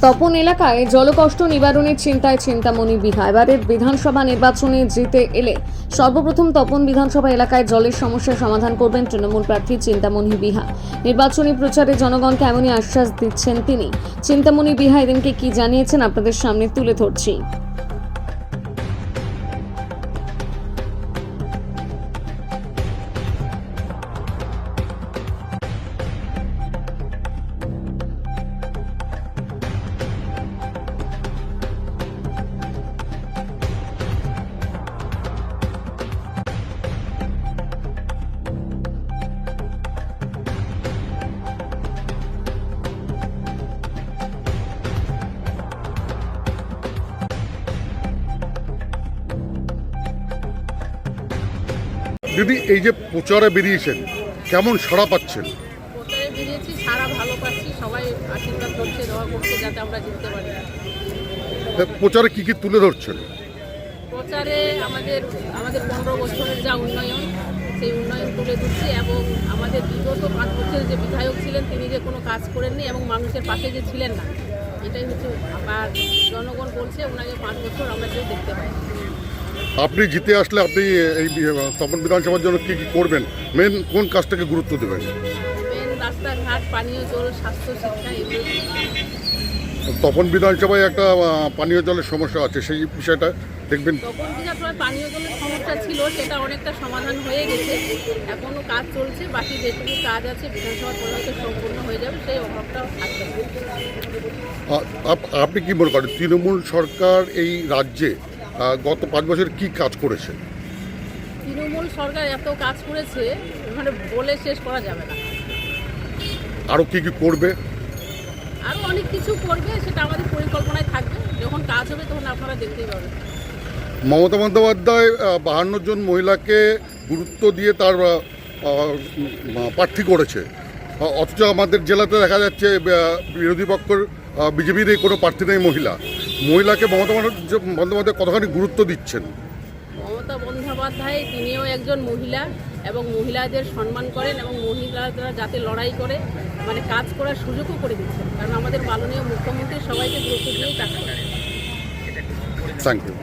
তপন এলাকায় জলকষ্ট নিবারণের চিন্তায় চিন্তামণি বিহা। এবারের বিধানসভা নির্বাচনে জিতে এলে সর্বপ্রথম তপন বিধানসভা এলাকায় জলের সমস্যার সমাধান করবেন তৃণমূল প্রার্থী চিন্তামণি বিহা। নির্বাচনী প্রচারে জনগণকে এমনই আশ্বাস দিচ্ছেন তিনি। চিন্তামণি বিহা এদিনকে কি জানিয়েছেন আপনাদের সামনে তুলে ধরছি। দিদি, এই যে প্রচারে বেরিয়েছেন, কেমন সাড়া পাচ্ছেন? প্রচারে বেরিয়েছি, সারা ভালো পাচ্ছি, সবাই আশীর্বাদ করছে, দোয়া করছে যাতে আমরা জিততে পারি। প্রচারে কি কি তুলে ধরছেন? প্রচারে আমাদের 15 বছরের যা উন্নয়ন, সেই উন্নয়ন তুলে ধরছি এবং আমাদের বিগত 5 বছরের যে বিধায়ক ছিলেন তিনি যে কোনো কাজ করেননি এবং মানুষের পাশে যে ছিলেন না, এটাই হচ্ছে। আবার জনগণ বলছে ওনাকে 5 বছর আমরা কেউ দেখতে পাই। আপনি জিতে আসলে আপনি এই তপন বিধানসভার জন্য কি কি করবেন? মেন কোন কাজটাকে গুরুত্ব দেবেন? মেন রাস্তাঘাট, পানীয় জল, স্বাস্থ্য, শিক্ষা, এগুলো। তপন বিধানসভায় একটা পানীয় জলের সমস্যা আছে, সেই বিষয়টা দেখবেন। তখন বিধানসভায় পানীয় জলের সমস্যা ছিল, সেটা অনেকটা সমাধান হয়ে গেছে। এখনও কাজ চলছে, বাকি যেটুকু কাজ আছে বিধানসভার পরে হয়তো সম্পূর্ণ হয়ে যাবে, সেই অভাবটাও থাকবে। আপনি কি মনে করেন তৃণমূল সরকার এই রাজ্যে গত 5 বছর কি কাজ করেছে? তৃণমূল সরকার এত কাজ করেছে মানে বলে শেষ করা যাবে না। আরও কি কি করবে? আরও অনেক কিছু করবে, সেটা আমাদের পরিকল্পনায় থাকবে। যখন কাজ হবে তখন আপনারা দেখতেই পাবেন। মমতা বন্দ্যোপাধ্যায় 52 জন মহিলাকে গুরুত্ব দিয়ে তার প্রার্থী করেছে, অথচ আমাদের জেলাতে দেখা যাচ্ছে বিরোধী পক্ষের বিজেপির কোনো প্রার্থী নেই মহিলাকে মমতা বন্দ্যোপাধ্যায় কতখানি গুরুত্ব দিচ্ছেন? মমতা বন্দ্যোপাধ্যায় তিনিও একজন মহিলা এবং মহিলাদের সম্মান করেন এবং মহিলারা যাতে লড়াই করে মানে কাজ করার সুযোগও করে দিচ্ছেন, কারণ আমাদের মাননীয় মুখ্যমন্ত্রী সবাইকে গুরুত্ব দিয়েই কাজ করেন। Thank you.